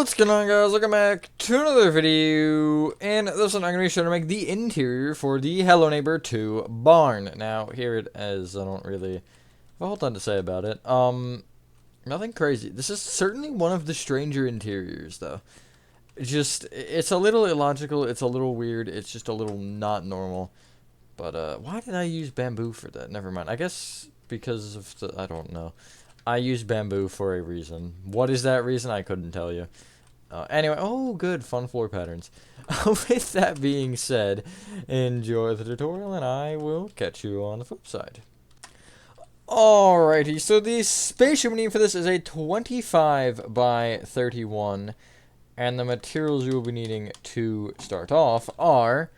What's going on, guys? Welcome back to another video. And this one I'm going to be showing to make the interior for the Hello Neighbor 2 barn. Now, here it is. I don't really have a whole ton to say about it. Nothing crazy. This is certainly one of the stranger interiors, though. It's a little illogical. It's a little weird. It's just a little not normal. But, why did I use bamboo for that? Never mind. I guess because of the, I don't know. I use bamboo for a reason. What is that reason? I couldn't tell you. Anyway, oh, good, fun floor patterns. With that being said, enjoy the tutorial, and I will catch you on the flip side. Alrighty, so the space we need for this is a 25 by 31, and the materials you will be needing to start off are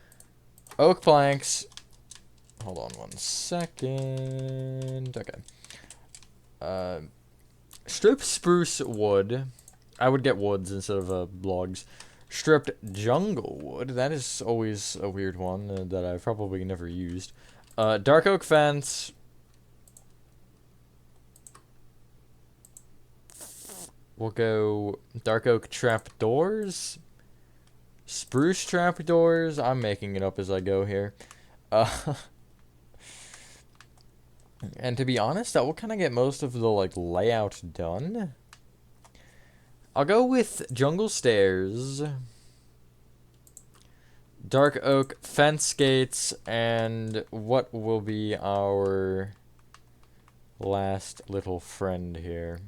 oak planks. Hold on one second. Okay. Stripped spruce wood. I would get woods instead of logs. Stripped jungle wood. That is always a weird one that I've probably never used. Dark oak fence. We'll go dark oak trapdoors. Spruce trapdoors. I'm making it up as I go here. And to be honest, that will kind of get most of the, like, layout done. I'll go with jungle stairs, dark oak fence gates, and what will be our last little friend here.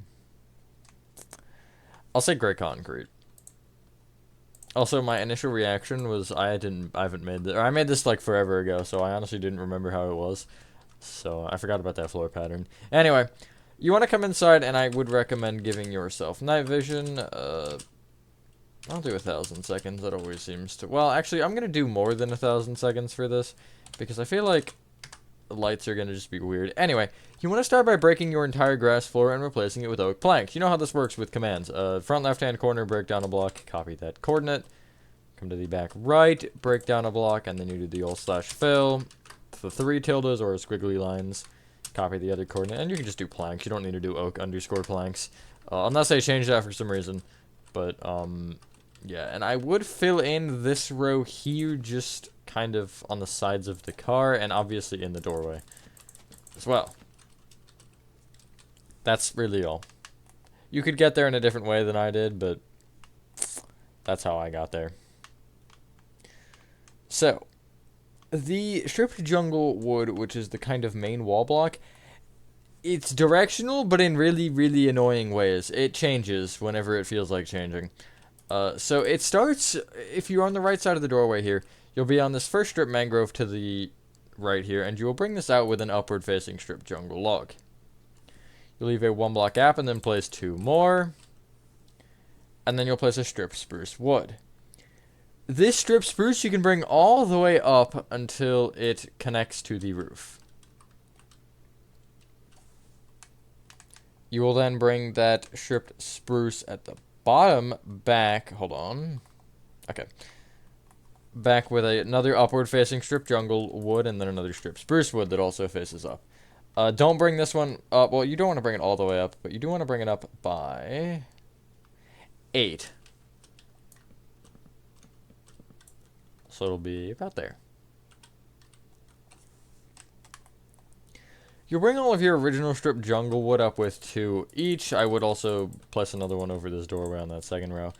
I'll say gray concrete. Also, my initial reaction was I haven't made this, or I made this like forever ago, so I honestly didn't remember how it was. So, I forgot about that floor pattern. Anyway, you want to come inside, and I would recommend giving yourself night vision. I'll do 1,000 seconds. That always seems to... Well, actually, I'm going to do more than 1,000 seconds for this, because I feel like the lights are going to just be weird. Anyway, you want to start by breaking your entire grass floor and replacing it with oak planks. You know how this works with commands. Front left-hand corner, break down a block, copy that coordinate. Come to the back right, break down a block, and then you do the alt/fill. The 3 tildes or squiggly lines, copy the other coordinate, and you can just do planks. You don't need to do oak underscore planks, unless I change that for some reason. But yeah, and I would fill in this row here, just kind of on the sides of the car, and obviously in the doorway as well. That's really all. You could get there in a different way than I did, but that's how I got there. So, the stripped jungle wood, which is the kind of main wall block, it's directional, but in really, really annoying ways. It changes whenever it feels like changing. So it starts, if you're on the right side of the doorway here, you'll be on this first strip mangrove to the right here, and you will bring this out with an upward-facing stripped jungle log. You'll leave a 1-block gap and then place 2 more, and then you'll place a stripped spruce wood. This strip spruce you can bring all the way up until it connects to the roof. You will then bring that stripped spruce at the bottom back. Hold on. Okay. Back with another upward facing strip jungle wood and then another strip spruce wood that also faces up. Don't bring this one up. Well, you don't want to bring it all the way up, but you do want to bring it up by 8. So it'll be about there. You'll bring all of your original strip jungle wood up with 2 each. I would also place another one over this doorway on that second row.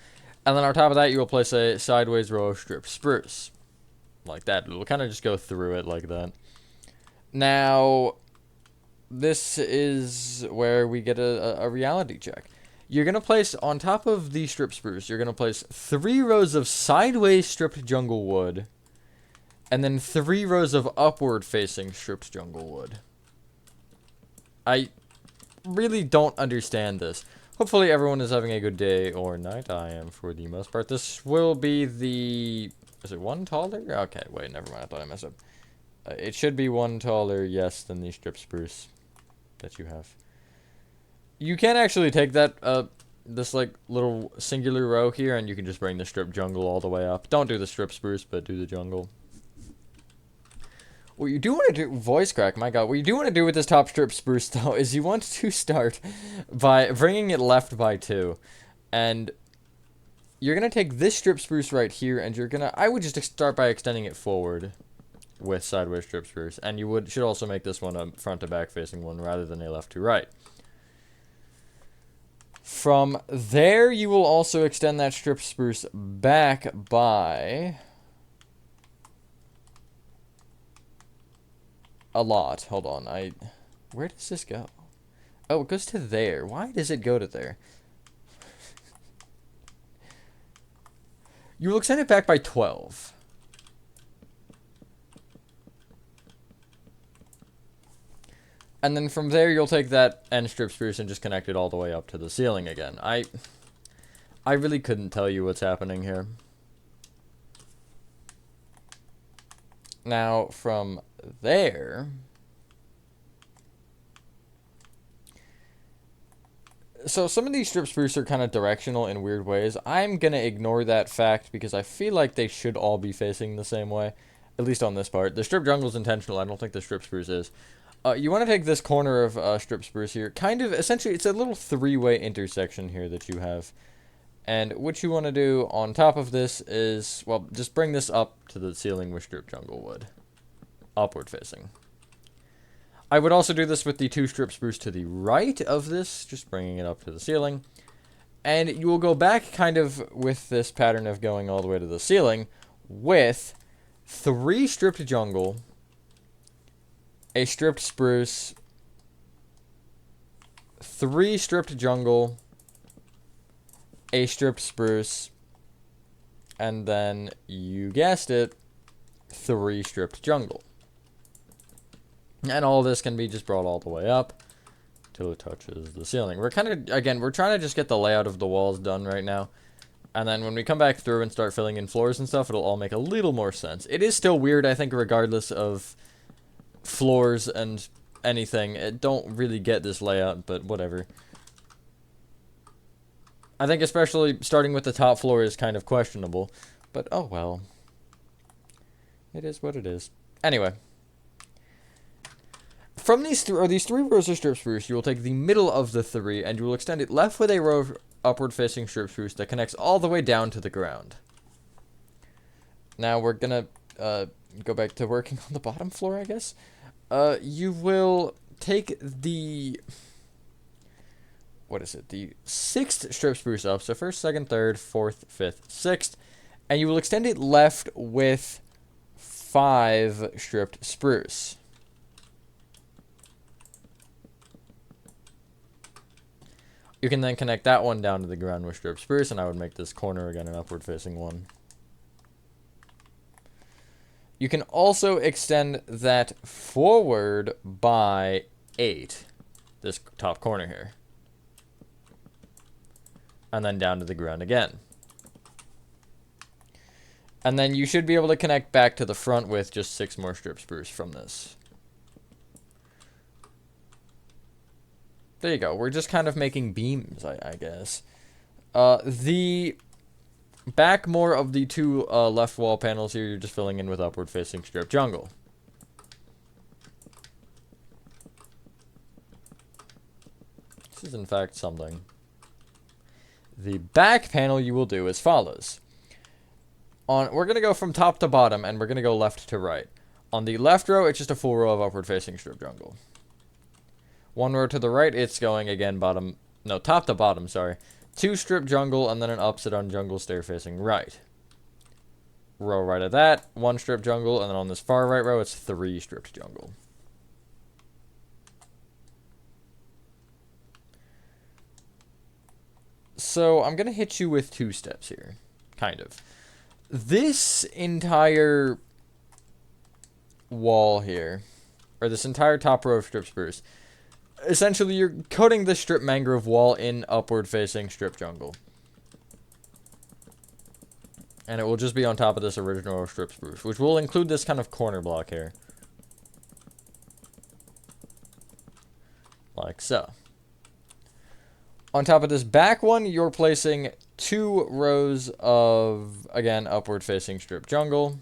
And then on top of that, you will place a sideways row of strip spruce. Like that. It'll kind of just go through it like that. Now, this is where we get a reality check. You're going to place, on top of the strip spruce, you're going to place 3 rows of sideways stripped jungle wood, and then 3 rows of upward-facing stripped jungle wood. I really don't understand this. Hopefully everyone is having a good day or night. I am for the most part. This will be the... Is it 1 taller? Okay, wait, never mind. I thought I messed up. It should be 1 taller, yes, than the strip spruce that you have. You can actually take that, this, like, little singular row here, and you can just bring the strip jungle all the way up. Don't do the strip spruce, but do the jungle. What you do want to do, voice crack, my god, what you do want to do with this top strip spruce, though, is you want to start by bringing it left by 2. And you're going to take this strip spruce right here, and you're going to, I would just start by extending it forward with sideways strip spruce. And you should also make this one a front to back facing one rather than a left to right. From there, you will also extend that strip spruce back by a lot. Hold on, where does this go? Oh, it goes to there. Why does it go to there? You will extend it back by 12. And then from there, you'll take that end strip spruce and just connect it all the way up to the ceiling again. I really couldn't tell you what's happening here. Now, from there, so some of these strip spruce are kind of directional in weird ways. I'm going to ignore that fact because I feel like they should all be facing the same way, at least on this part. The strip jungle is intentional. I don't think the strip spruce is. You want to take this corner of strip spruce here. Kind of, essentially, it's a little three-way intersection here that you have. And what you want to do on top of this is, well, just bring this up to the ceiling with strip jungle wood. Upward facing. I would also do this with the 2 strip spruce to the right of this, just bringing it up to the ceiling. And you will go back kind of with this pattern of going all the way to the ceiling with 3 stripped jungle, a stripped spruce, 3 stripped jungle, a stripped spruce, and then, you guessed it, 3 stripped jungle. And all this can be just brought all the way up till it touches the ceiling. We're kind of, again, we're trying to just get the layout of the walls done right now. And then when we come back through and start filling in floors and stuff, it'll all make a little more sense. It is still weird, I think, regardless of floors and anything. It don't really get this layout, but whatever. I think especially starting with the top floor is kind of questionable, but oh well. It is what it is. Anyway. From these 3 rows of strip spruce, you will take the middle of the 3 and you will extend it left with a row of upward facing strip spruce that connects all the way down to the ground. Now we're gonna go back to working on the bottom floor, I guess. You will take the, what is it, the 6th strip spruce up, so 1st, 2nd, 3rd, 4th, 5th, 6th, and you will extend it left with 5 stripped spruce. You can then connect that one down to the ground with strip spruce, and I would make this corner again an upward facing one. You can also extend that forward by 8, this top corner here. And then down to the ground again. And then you should be able to connect back to the front with just 6 more strip spruce from this. There you go. We're just kind of making beams, I guess. The back more of the 2 left wall panels here, you're just filling in with upward facing strip jungle. This is in fact something. The back panel you will do as follows. We're going to go from top to bottom, and we're going to go left to right. On the left row, it's just a full row of upward facing strip jungle. 1 row to the right, it's going again top to bottom, sorry. 2 strip jungle, and then an upset on jungle stair facing right. Row right of that, 1 strip jungle, and then on this far right row, it's 3 stripped jungle. So I'm going to hit you with 2 steps here, kind of. This entire wall here, or this entire top row of strip spruce, essentially you're coating the strip mangrove wall in upward facing strip jungle. And it will just be on top of this original row of strip spruce, which will include this kind of corner block here. Like so. On top of this back one, you're placing 2 rows of, again, upward facing strip jungle.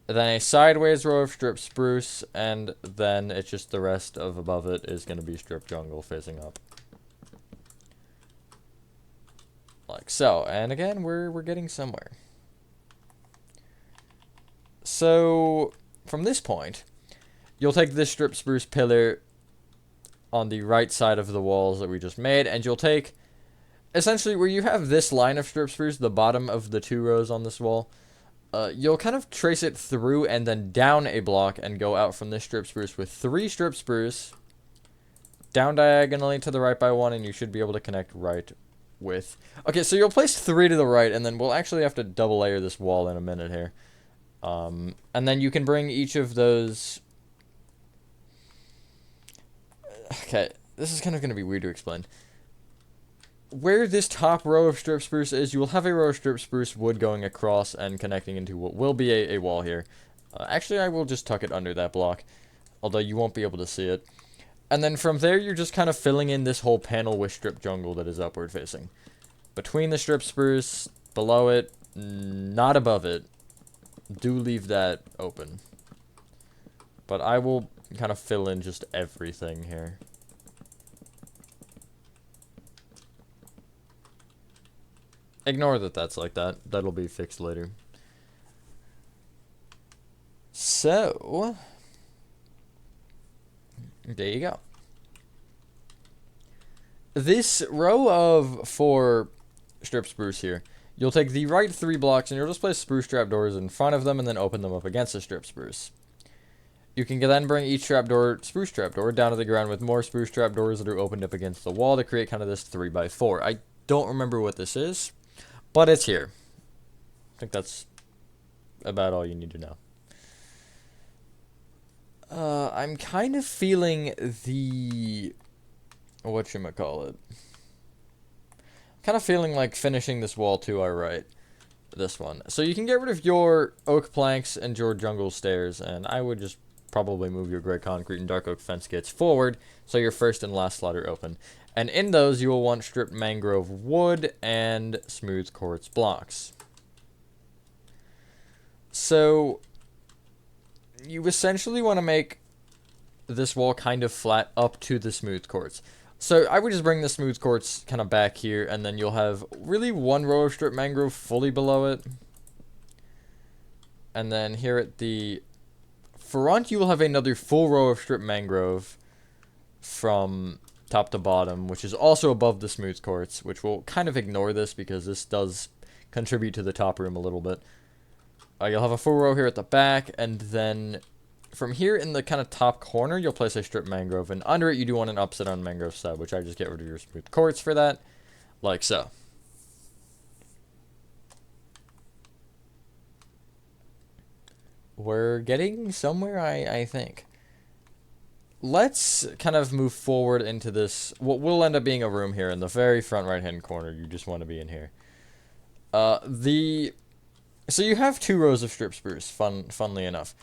Then a sideways row of strip spruce, and then it's just the rest of above it is going to be strip jungle facing up. Like so. And again, we're getting somewhere. So, from this point, you'll take this strip spruce pillar on the right side of the walls that we just made, and you'll take, essentially, where you have this line of strip spruce, the bottom of the 2 rows on this wall, you'll kind of trace it through and then down a block and go out from this strip spruce with 3 strip spruce, down diagonally to the right by 1, and you should be able to connect right with... Okay, so you'll place 3 to the right, and then we'll actually have to double layer this wall in a minute here. And then you can bring each of those... Okay, this is kind of going to be weird to explain. Where this top row of strip spruce is, you will have a row of strip spruce wood going across and connecting into what will be a wall here. Actually, I will just tuck it under that block, although you won't be able to see it. And then from there, you're just kind of filling in this whole panel with strip jungle that is upward facing. Between the strip spruce, below it, not above it. Do leave that open. But I will kind of fill in just everything here. Ignore that that's like that. That'll be fixed later. So, there you go. This row of 4 strip spruce here, you'll take the right 3 blocks and you'll just place spruce trapdoors in front of them and then open them up against the strip spruce. You can then bring each spruce trapdoor down to the ground with more spruce trapdoors that are opened up against the wall to create kind of this 3x4. I don't remember what this is, but it's here. I think that's about all you need to know. I'm kind of feeling the... whatchamacallit. Kind of feeling like finishing this wall to our right. This one. So you can get rid of your oak planks and your jungle stairs, and I would just probably move your gray concrete and dark oak fence gates forward, so your first and last slot are open. And in those, you will want stripped mangrove wood and smooth quartz blocks. So, you essentially want to make this wall kind of flat up to the smooth quartz. So, I would just bring the smooth quartz kind of back here, and then you'll have really 1 row of stripped mangrove fully below it. And then here at the front, you will have another full row of stripped mangrove from top to bottom, which is also above the smooth quartz, which will kind of ignore this because this does contribute to the top room a little bit. You'll have a full row here at the back, and then from here in the kind of top corner, you'll place a stripped mangrove, and under it you do want an upside down mangrove stub, which I just get rid of your smooth quartz for that, like so. We're getting somewhere, I think. Let's kind of move forward into this, what will end up being a room here in the very front right-hand corner. You just want to be in here. So you have 2 rows of strip spruce, funnily enough.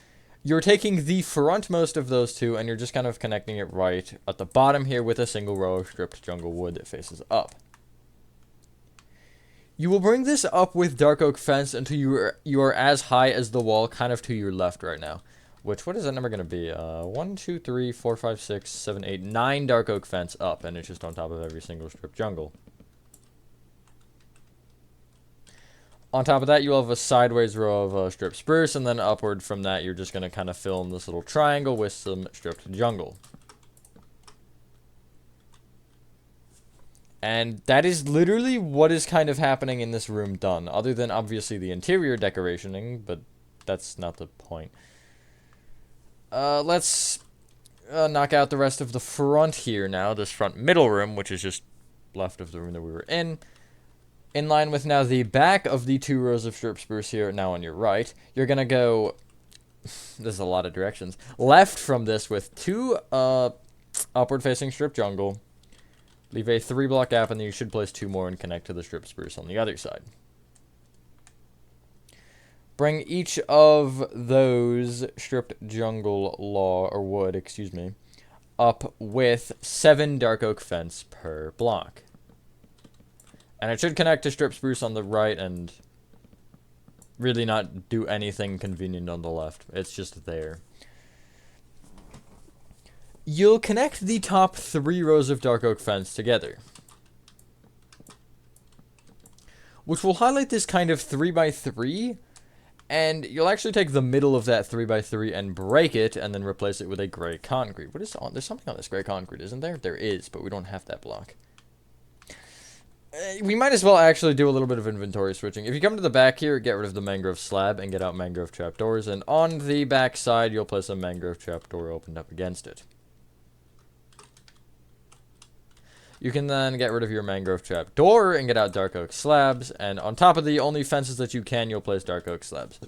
You're taking the frontmost of those 2, and you're just kind of connecting it right at the bottom here with a single row of stripped jungle wood that faces up. You will bring this up with dark oak fence until you are as high as the wall, kind of to your left right now. Which, what is that number going to be? 1, 2, 3, 4, 5, 6, 7, 8, 9 dark oak fence up, and it's just on top of every single strip jungle. On top of that, you'll have a sideways row of strip spruce, and then upward from that, you're just going to kind of fill in this little triangle with some stripped jungle. And that is literally what is kind of happening in this room done, other than obviously the interior decorationing, but that's not the point. Let's knock out the rest of the front here now, this front middle room, which is just left of the room that we were in. In line with now the back of the 2 rows of strip spruce here, now on your right, you're going to go, there's a lot of directions, left from this with 2 upward facing strip jungle. Leave a 3 block gap, and then you should place 2 more and connect to the strip spruce on the other side. Bring each of those stripped jungle wood, excuse me, up with 7 dark oak fence per block. And it should connect to strip spruce on the right and really not do anything convenient on the left. It's just there. You'll connect the top 3 rows of dark oak fence together. which will highlight this kind of 3x3, and you'll actually take the middle of that 3x3 and break it, and then replace it with a gray concrete. What is on? There's something on this gray concrete, isn't there? There is, but we don't have that block. We might as well actually do a little bit of inventory switching. If you come to the back here, get rid of the mangrove slab and get out mangrove trapdoors, and on the back side, you'll place a mangrove trapdoor opened up against it. You can then get rid of your mangrove trap door and get out dark oak slabs. And on top of the only fences that you can, you'll place dark oak slabs.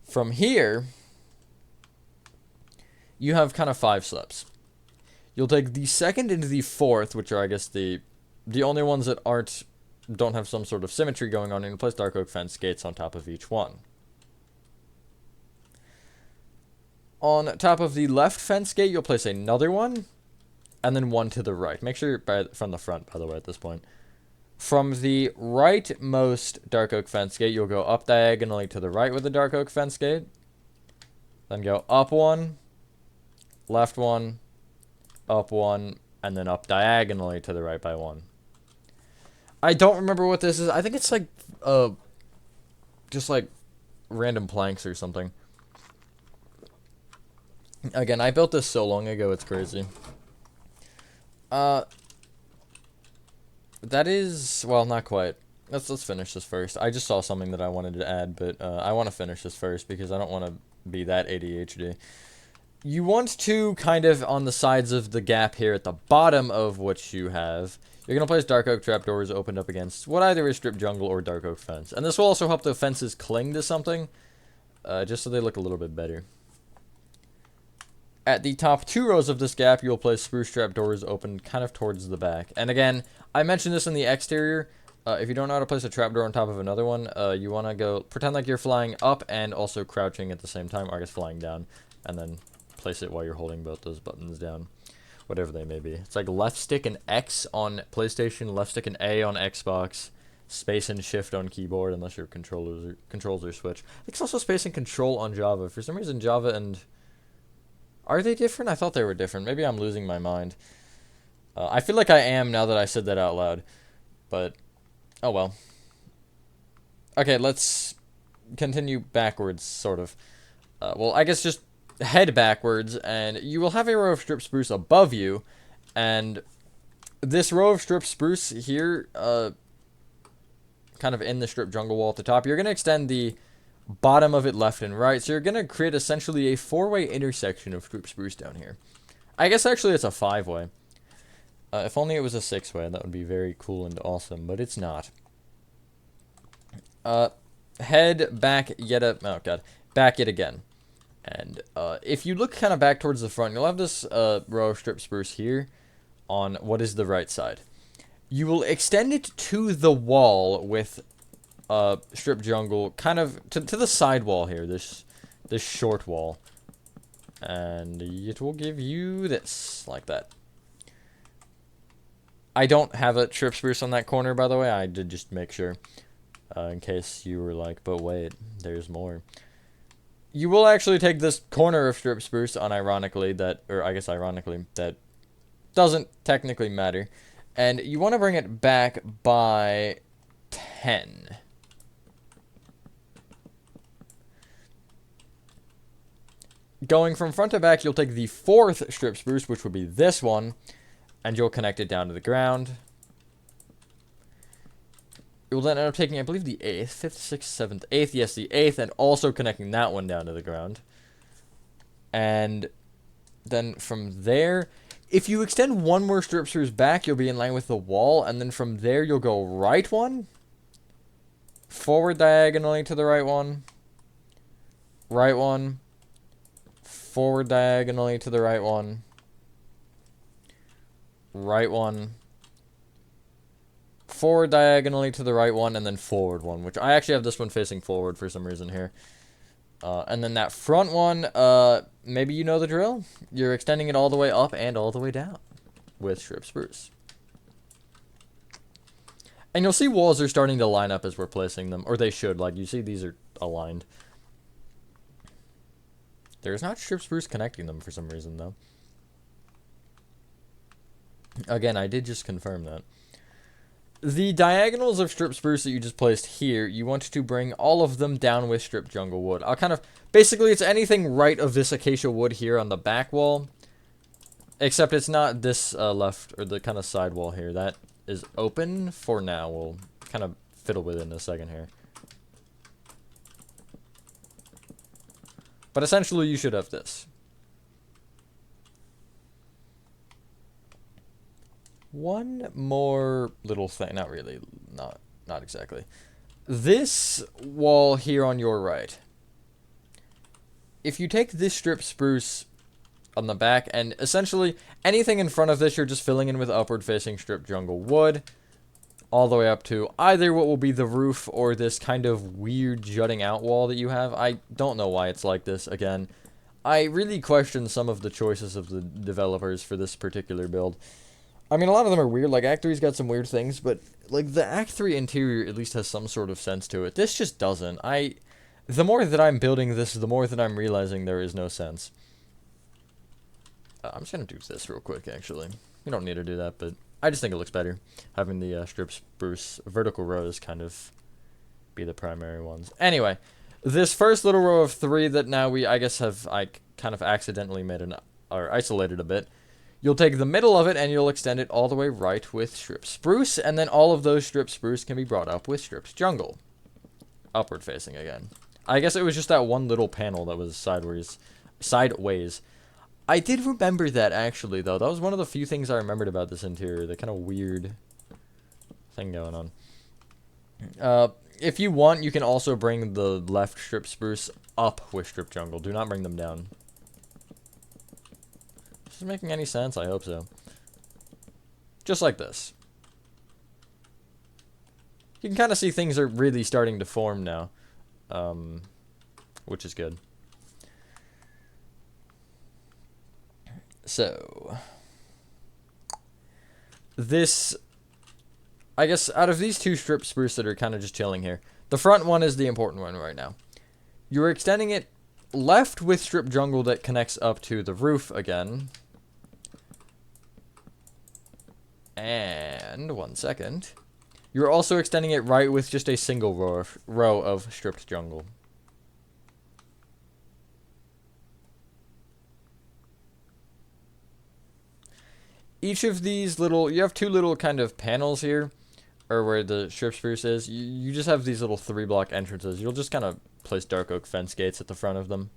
From here, you have kind of 5 slabs. You'll take the second and the fourth, which are, I guess, the only ones that don't have some sort of symmetry going on, and you'll place dark oak fence gates on top of each one. On top of the left fence gate, you'll place another one. And then one to the right. Make sure from the front, by the way, at this point. From the rightmost dark oak fence gate, you'll go up diagonally to the right with the dark oak fence gate. Then go up one, left one, up one, and then up diagonally to the right by one. I don't remember what this is. I think it's like, just like random planks or something. Again, I built this so long ago, it's crazy. That is, well, not quite. Let's finish this first. I just saw something that I wanted to add, but I want to finish this first because I don't want to be that ADHD. You want to kind of on the sides of the gap here at the bottom of what you have, you're going to place dark oak trapdoors opened up against what either is strip jungle or dark oak fence. And this will also help the fences cling to something, just so they look a little bit better. At the top 2 rows of this gap, you'll place spruce trapdoors open kind of towards the back. And again, I mentioned this in the exterior. If you don't know how to place a trapdoor on top of another one, you want to go pretend like you're flying up and also crouching at the same time, or I guess flying down, and then place it while you're holding both those buttons down, whatever they may be. It's like left stick and X on PlayStation, left stick and A on Xbox, space and shift on keyboard, unless your controls are switch. I think it's also space and control on Java. For some reason, Java and... Are they different? I thought they were different. Maybe I'm losing my mind. I feel like I am now that I said that out loud. But, oh well. Okay, let's continue backwards, sort of. Well, I guess just head backwards, and you will have a row of strip spruce above you. And this row of strip spruce here, kind of in the strip jungle wall at the top, you're going to extend the bottom of it left and right, so you're going to create essentially a 4-way intersection of strip spruce down here. I guess actually it's a 5-way. If only it was a 6-way, that would be very cool and awesome, but it's not. Head back yet back yet again. And if you look kind of back towards the front, you'll have this row of strip spruce here on what is the right side. You will extend it to the wall with strip jungle, kind of to the side wall here, this short wall, and it will give you this, like that. I don't have a strip spruce on that corner, by the way. I did just make sure, in case you were like, but wait, there's more. You will actually take this corner of strip spruce, unironically, ironically, that doesn't technically matter, and you want to bring it back by 10. Going from front to back, you'll take the 4th strip spruce, which would be this one, and you'll connect it down to the ground. You'll then end up taking, I believe, the 8th, 5th, 6th, 7th, 8th, yes, the 8th, and also connecting that one down to the ground. And then from there, if you extend one more strip spruce back, you'll be in line with the wall, and then from there, you'll go right one, forward diagonally to the right one, forward diagonally to the right one, forward diagonally to the right one, and then forward one, which I actually have this one facing forward for some reason here. And then that front one, maybe you know the drill. You're extending it all the way up and all the way down with strip spruce. And you'll see walls are starting to line up as we're placing them, or they should. Like, you see these are aligned. There's not strip spruce connecting them for some reason, though. Again, I did just confirm that. The diagonals of strip spruce that you just placed here, you want to bring all of them down with strip jungle wood. I'll kind of, basically it's anything right of this acacia wood here on the back wall, except it's not this left, or the kind of side wall here. That is open for now. We'll kind of fiddle with it in a second here. But essentially you should have this. One more little thing, not really, not exactly. This wall here on your right. If you take this strip spruce on the back, and essentially anything in front of this you're just filling in with upward facing strip jungle wood, all the way up to either what will be the roof or this kind of weird jutting out wall that you have. I don't know why it's like this. Again, I really question some of the choices of the developers for this particular build. I mean, a lot of them are weird. Like, Act 3's got some weird things, but, like, the Act 3 interior at least has some sort of sense to it. This just doesn't. The more that I'm building this, the more that I'm realizing there is no sense. I'm just gonna do this real quick, actually. You don't need to do that, but I just think it looks better, having the strip spruce vertical rows kind of be the primary ones. Anyway, this first little row of 3 that now I guess I kind of accidentally made or isolated a bit. You'll take the middle of it and you'll extend it all the way right with strip spruce, and then all of those strip spruce can be brought up with strips jungle. Upward facing again. I guess it was just that one little panel that was sideways. I did remember that, actually, though. That was one of the few things I remembered about this interior. The kind of weird thing going on. If you want, you can also bring the left strip spruce up with strip jungle. Do not bring them down. Is this making any sense? I hope so. Just like this. You can kind of see things are really starting to form now. Which is good. So, this, I guess, out of these two strip spruce that are kind of just chilling here, the front one is the important one right now. You're extending it left with strip jungle that connects up to the roof again. And, one second, you're also extending it right with just a single row of stripped jungle. Each of these little, you have 2 little kind of panels here, or where the strip spruce is. You just have these little 3-block entrances. You'll just kind of place dark oak fence gates at the front of them.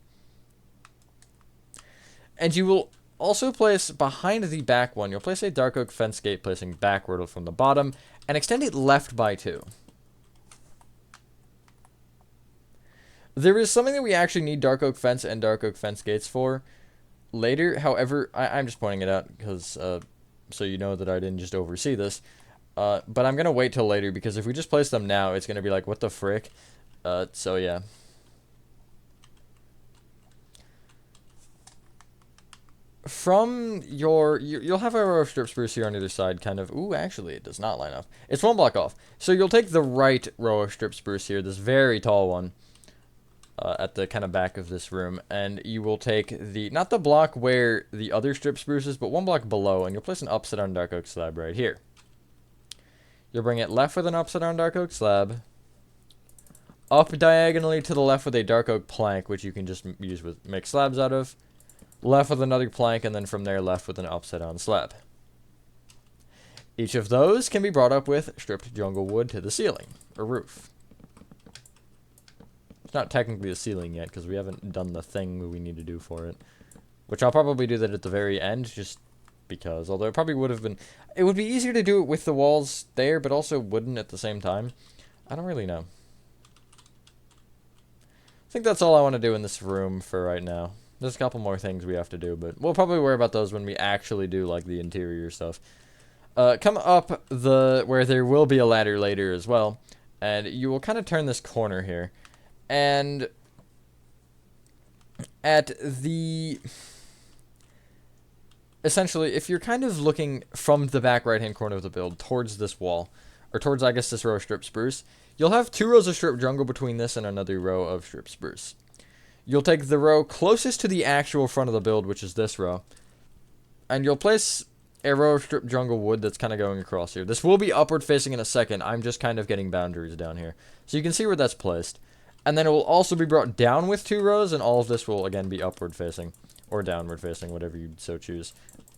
And you will also place behind the back one, you'll place a dark oak fence gate placing backward from the bottom, and extend it left by 2. There is something that we actually need dark oak fence and dark oak fence gates for later. However, I'm just pointing it out because so you know that I didn't just oversee this. But I'm going to wait till later, because if we just place them now, it's going to be like, what the frick? So yeah. From you'll have a row of strip spruce here on either side, kind of. Ooh, actually, it does not line up. It's 1 block off. So you'll take the right row of strip spruce here, this very tall one, at the kind of back of this room, and you will take not the block where the other strip spruce is, but 1 block below, and you'll place an upside down dark oak slab right here. You'll bring it left with an upside down dark oak slab, up diagonally to the left with a dark oak plank, which you can just make slabs out of, left with another plank, and then from there left with an upside down slab. Each of those can be brought up with stripped jungle wood to the ceiling, or roof. It's not technically a ceiling yet, because we haven't done the thing we need to do for it. Which I'll probably do that at the very end, just because. Although it probably would have been... It would be easier to do it with the walls there, but also wouldn't at the same time. I don't really know. I think that's all I want to do in this room for right now. There's a couple more things we have to do, but we'll probably worry about those when we actually do, like, the interior stuff. Come up where there will be a ladder later as well, and you will kind of turn this corner here. And at the... Essentially, if you're kind of looking from the back right-hand corner of the build towards this wall, or towards, I guess, this row of strip spruce, you'll have 2 rows of strip jungle between this and another row of strip spruce. You'll take the row closest to the actual front of the build, which is this row, and you'll place a row of strip jungle wood that's kind of going across here. This will be upward facing in a second. I'm just kind of getting boundaries down here. So you can see where that's placed. And then it will also be brought down with 2 rows, and all of this will, again, be upward facing. Or downward facing, whatever you so choose.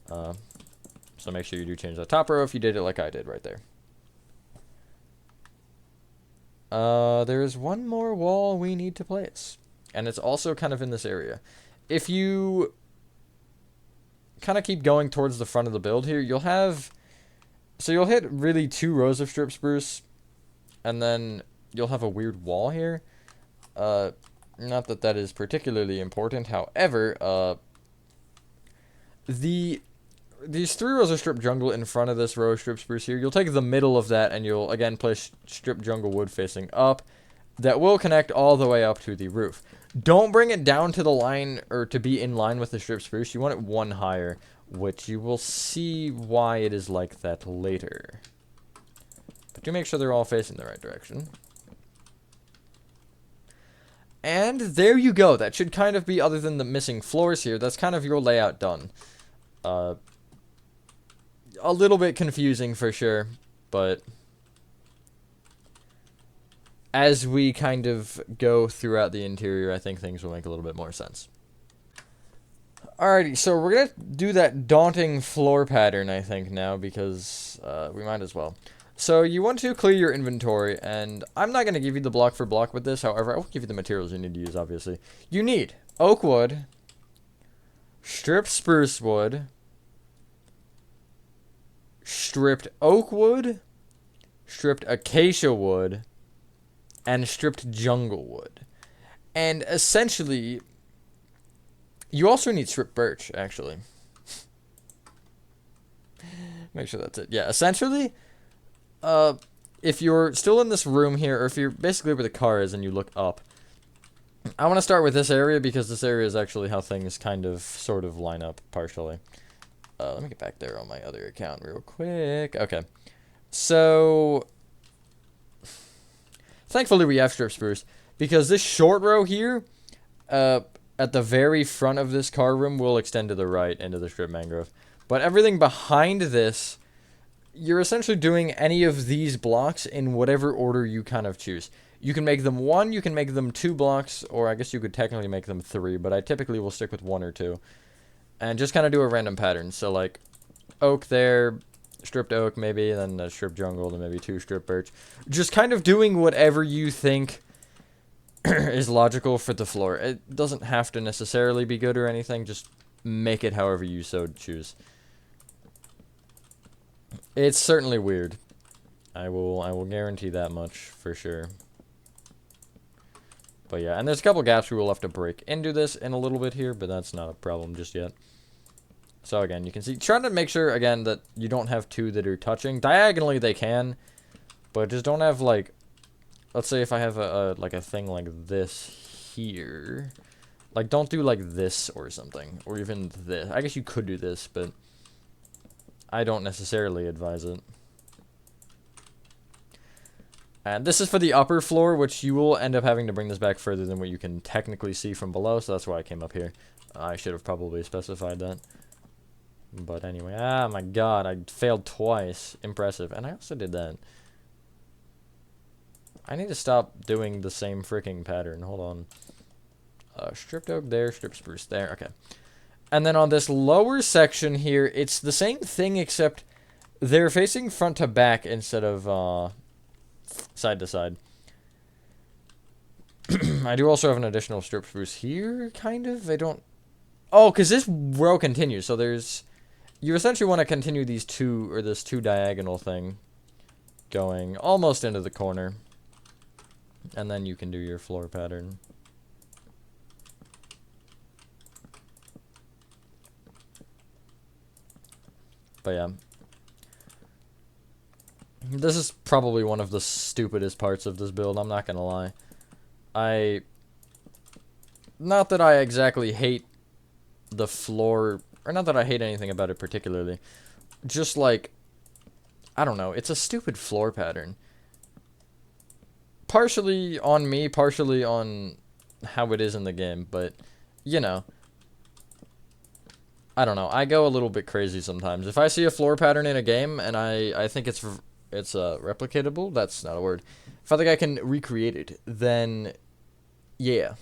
So make sure you do change that top row if you did it like I did right there. There is one more wall we need to place. And it's also kind of in this area. If you kind of keep going towards the front of the build here, you'll have... So you'll hit really 2 rows of strip spruce. And then you'll have a weird wall here. Not that that is particularly important. However, these 3 rows of strip jungle in front of this row of strip spruce here, you'll take the middle of that and you'll, again, place strip jungle wood facing up. That will connect all the way up to the roof. Don't bring it down to the line, or to be in line with the strip spruce. You want it 1 higher, which you will see why it is like that later. But do make sure they're all facing the right direction. And there you go. That should kind of be, other than the missing floors here, that's kind of your layout done. A little bit confusing for sure, but as we kind of go throughout the interior, I think things will make a little bit more sense. Alrighty, so we're going to do that daunting floor pattern, I think, now, because we might as well. So you want to clear your inventory, and I'm not going to give you the block for block with this. However, I will give you the materials you need to use, obviously. You need oak wood, stripped spruce wood, stripped oak wood, stripped acacia wood, and stripped jungle wood. And essentially, you also need stripped birch, actually. Make sure that's it. Yeah, essentially, if you're still in this room here, or if you're basically where the car is and you look up, I want to start with this area because this area is actually how things kind of sort of line up partially. Let me get back there on my other account real quick. Okay. So thankfully we have strip spruce, because this short row here, at the very front of this car room, will extend to the right into the strip mangrove. But everything behind this, you're essentially doing any of these blocks in whatever order you kind of choose. You can make them 1, you can make them 2 blocks, or I guess you could technically make them 3, but I typically will stick with 1 or 2. And just kind of do a random pattern. So like oak there, stripped oak maybe, then a stripped jungle, then maybe 2 stripped birch. Just kind of doing whatever you think is logical for the floor. It doesn't have to necessarily be good or anything, just make it however you so choose. It's certainly weird. I will guarantee that much for sure. But yeah, and there's a couple gaps we will have to break into this in a little bit here, but that's not a problem just yet. So again, you can see, trying to make sure, again, that you don't have 2 that are touching. Diagonally they can, but just don't have, like, let's say if I have like a thing like this here. Like, don't do like this or something, or even this. I guess you could do this, but I don't necessarily advise it. And this is for the upper floor, which you will end up having to bring this back further than what you can technically see from below, so that's why I came up here. I should have probably specified that. But anyway, ah, my god, I failed twice. Impressive. And I also did that. I need to stop doing the same freaking pattern. Hold on. Stripped oak there, stripped spruce there. Okay. And then on this lower section here, it's the same thing, except they're facing front to back instead of side to side. I do also have an additional strip spruce here, kind of. I don't... Oh, because this row continues, so there's... You essentially want to continue these 2, or this 2 diagonal thing going almost into the corner. And then you can do your floor pattern. But yeah. This is probably one of the stupidest parts of this build, I'm not gonna lie. Not that I exactly hate the floor, or not that I hate anything about it particularly. Just like, I don't know, it's a stupid floor pattern. Partially on me, partially on how it is in the game, but, you know. I don't know. I go a little bit crazy sometimes. If I see a floor pattern in a game and I think it's replicatable, that's not a word. If I think I can recreate it, then yeah,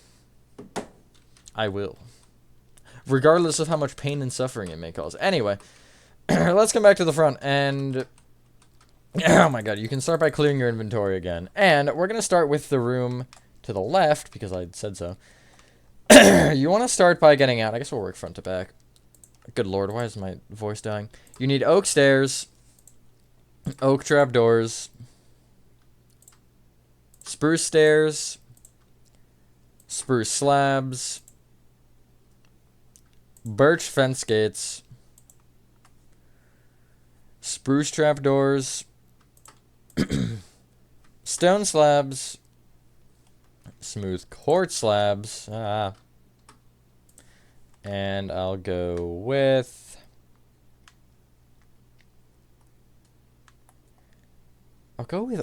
I will. Regardless of how much pain and suffering it may cause. Anyway, let's come back to the front and oh my god, you can start by clearing your inventory again. And we're going to start with the room to the left because I said so. You want to start by getting out. I guess we'll work front to back. Good lord, why is my voice dying? You need oak stairs, oak trapdoors, spruce stairs, spruce slabs, birch fence gates, spruce trapdoors, stone slabs, smooth quartz slabs, and I'll go with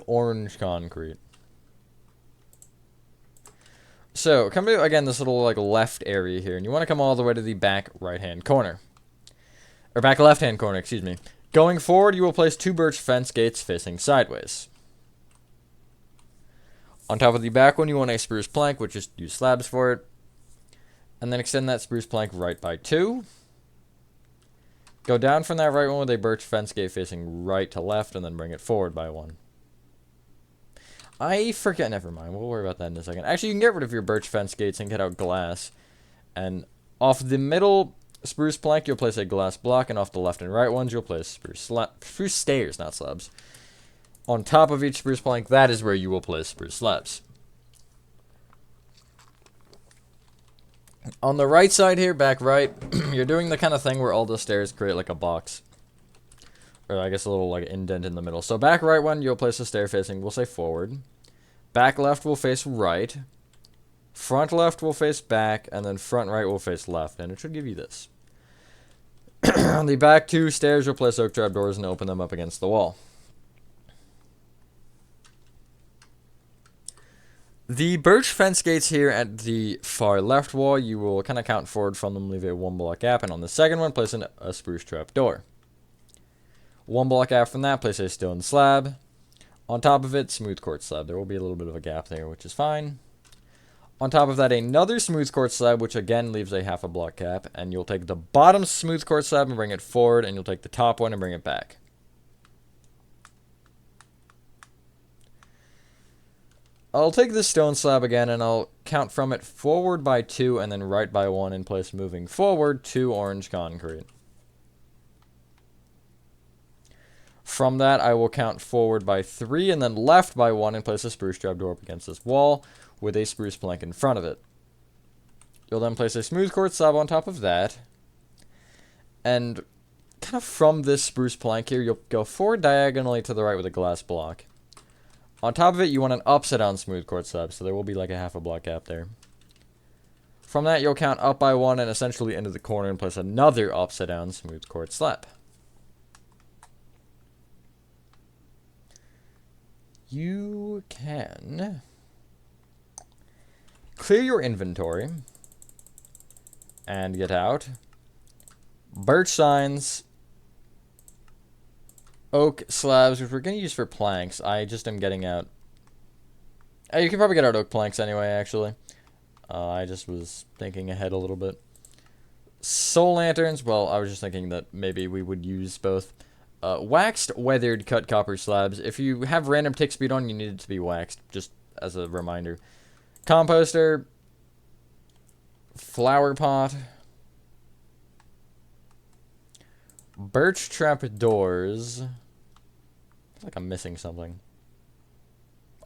orange concrete. So, come to, again, this little, like, left area here, and you want to come all the way to the back right-hand corner. Or back left-hand corner, excuse me. Going forward, you will place 2 birch fence gates facing sideways. On top of the back one, you want a spruce plank, which just use slabs for it. And then extend that spruce plank right by 2. Go down from that right one with a birch fence gate facing right to left, and then bring it forward by 1. I forget, never mind, we'll worry about that in a second. Actually, you can get rid of your birch fence gates and get out glass. And off the middle spruce plank, you'll place a glass block, and off the left and right ones, you'll place spruce stairs, not slabs. On top of each spruce plank, that is where you will place spruce slabs. On the right side here, back right, you're doing the kind of thing where all the stairs create like a box. Or I guess a little like indent in the middle. So back right one, you'll place a stair facing, we'll say forward. Back left will face right. Front left will face back, and then front right will face left. And it should give you this. On the back 2 stairs, you'll place oak trapdoors and open them up against the wall. The birch fence gates here at the far left wall, you will kind of count forward from them, leave a 1 block gap, and on the second one, place a spruce trap door. 1 block gap from that, place a stone slab. On top of it, smooth quartz slab. There will be a little bit of a gap there, which is fine. On top of that, another smooth quartz slab, which again leaves a 1/2 block gap, and you'll take the bottom smooth quartz slab and bring it forward, and you'll take the top one and bring it back. I'll take this stone slab again, and I'll count from it forward by 2 and then right by 1 and place moving forward 2 orange concrete. From that, I will count forward by 3 and then left by 1 and place a spruce trapdoor up against this wall with a spruce plank in front of it. You'll then place a smooth quartz slab on top of that. And kind of from this spruce plank here, you'll go forward diagonally to the right with a glass block. On top of it, you want an upside down smooth quartz slab, so there will be like a 1/2 block gap there. From that, you'll count up by 1 and essentially into the corner and place another upside down smooth quartz slab. You can clear your inventory and get out. Birch signs, oak slabs, which we're going to use for planks. I just am getting out. You can probably get out oak planks anyway, actually. I just was thinking ahead a little bit. Soul lanterns, well, I was just thinking that maybe we would use both. Waxed, weathered, cut copper slabs. If you have random tick speed on, you need it to be waxed, just as a reminder. Composter, flower pot, birch trap doors. I feel like I'm missing something.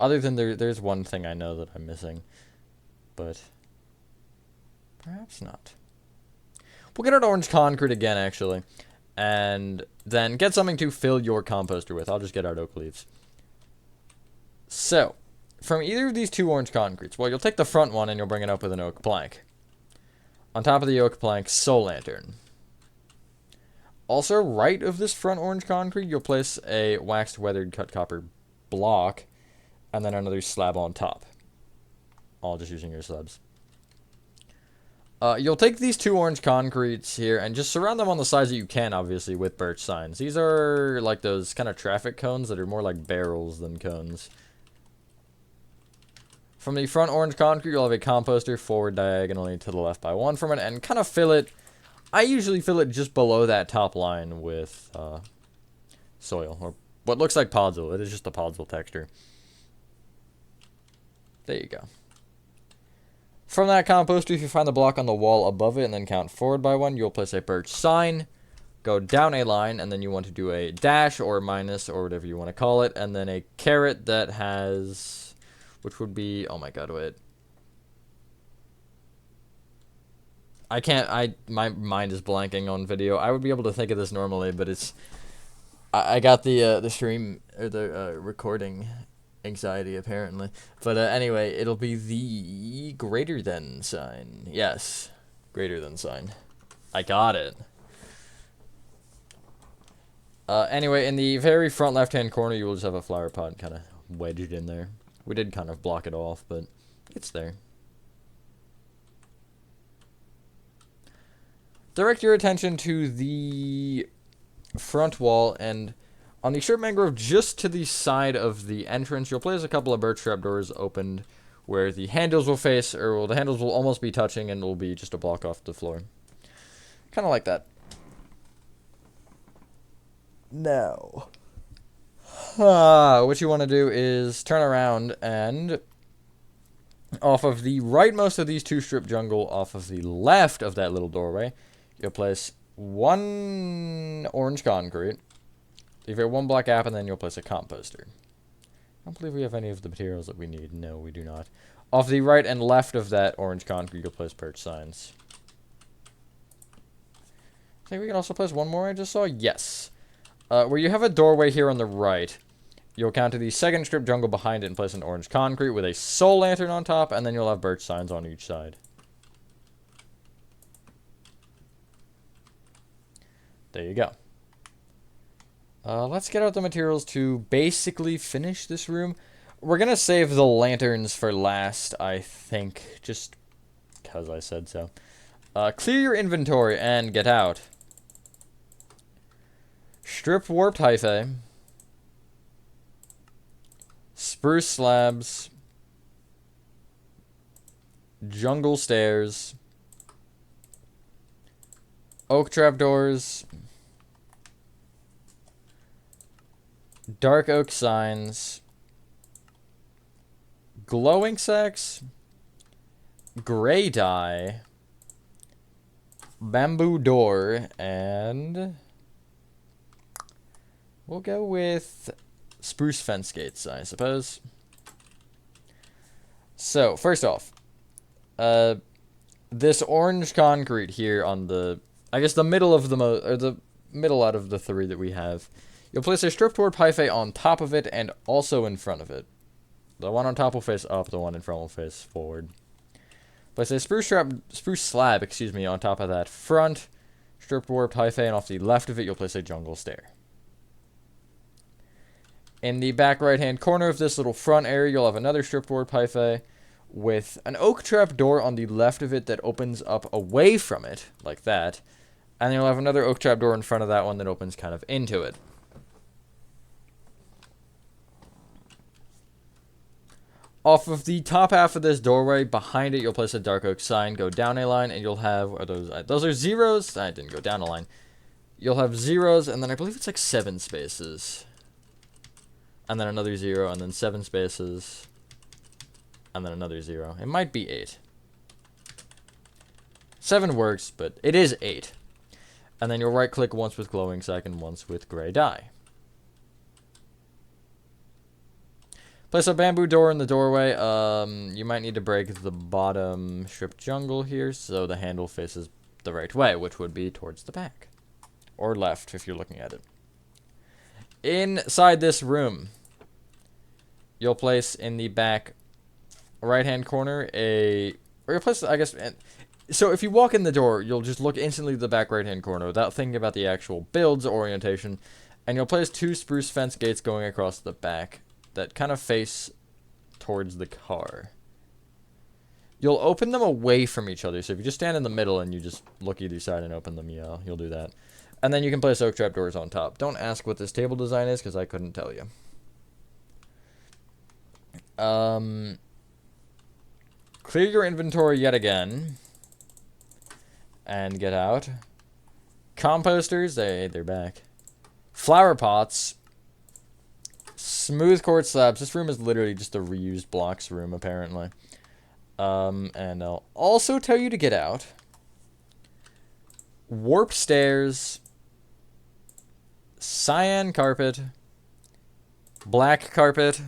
Other than there's one thing I know that I'm missing, but perhaps not. We'll get out orange concrete again, actually, and then get something to fill your composter with. I'll just get out oak leaves. So, from either of these 2 orange concretes, well, you'll take the front one and you'll bring it up with an oak plank. On top of the oak plank, soul lantern. Also, right of this front orange concrete, you'll place a waxed, weathered, cut copper block, and then another slab on top. All just using your slabs. You'll take these 2 orange concretes here and just surround them on the sides that you can, obviously, with birch signs. These are like those kind of traffic cones that are more like barrels than cones. From the front orange concrete, you'll have a composter forward diagonally to the left by 1 from it, and kind of fill it. I usually fill it just below that top line with soil, or what looks like podzol. It is just a podzol texture. There you go. From that composter, if you find the block on the wall above it and then count forward by 1, you'll place a birch sign, go down a line, and then you want to do a dash or minus or whatever you want to call it, and then a caret that has, which would be, oh my god, wait. My mind is blanking on video. I would be able to think of this normally, but it's, I got the stream, or the recording anxiety apparently. But anyway, it'll be the greater than sign. Yes, greater than sign. I got it. Anyway, in the very front left-hand corner, you will just have a flower pot kind of wedged in there. We did kind of block it off, but it's there. Direct your attention to the front wall, and on the strip mangrove just to the side of the entrance, you'll place a couple of birch trapdoors opened where the handles will face, or well, the handles will almost be touching and will be just a block off the floor. Kind of like that. Now, what you want to do is turn around and off of the rightmost of these 2 strip jungle, off of the left of that little doorway, you'll place 1 orange concrete, leave it 1 black app, and then you'll place a composter. I don't believe we have any of the materials that we need. No, we do not. Off the right and left of that orange concrete, you'll place birch signs. I think we can also place 1 more I just saw. Yes. Where you have a doorway here on the right, you'll count to the 2nd strip jungle behind it and place an orange concrete with a soul lantern on top, and then you'll have birch signs on each side. There you go. Let's get out the materials to basically finish this room. We're going to save the lanterns for last, I think, just because I said so. Clear your inventory and get out. Strip warped hyphae. Spruce slabs. Jungle stairs. Oak trapdoors. Dark oak signs. Glowing sacks. Gray dye. Bamboo door. And we'll go with spruce fence gates, I suppose. So, first off, this orange concrete here on the, I guess the middle of the middle out of the 3 that we have, you'll place a strip toward hyphae on top of it and also in front of it. The one on top will face up, the one in front will face forward. Place a spruce slab, on top of that front strip warped hyphae, and off the left of it you'll place a jungle stair. In the back right-hand corner of this little front area, you'll have another strip warped hyphae with an oak trap door on the left of it that opens up away from it, like that. And then you'll have another oak trap door in front of that one that opens kind of into it. Off of the top half of this doorway, behind it, you'll place a dark oak sign, go down a line, and you'll have, those are zeros? I didn't go down a line. You'll have zeros, and then I believe it's like 7 spaces. And then another 0, and then 7 spaces. And then another 0. It might be 8. 7 works, but it is 8. And then you'll right-click once with glowing sack and once with gray dye. Place a bamboo door in the doorway. You might need to break the bottom strip jungle here so the handle faces the right way, which would be towards the back. Or left, if you're looking at it. Inside this room, you'll place in the back right-hand corner or you'll place, I guess, so if you walk in the door, you'll just look instantly to the back right-hand corner without thinking about the actual build's orientation, and you'll place 2 spruce fence gates going across the back that kind of face towards the car. You'll open them away from each other. So if you just stand in the middle and you just look either side and open them, yeah, you'll do that. And then you can place oak trapdoors on top. Don't ask what this table design is, because I couldn't tell you. Clear your inventory yet again. And get out. Composters, they're back. Flower pots. Smooth quartz slabs. This room is literally just a reused blocks room, apparently. And I'll also tell you to get out. Warp stairs. Cyan carpet. Black carpet.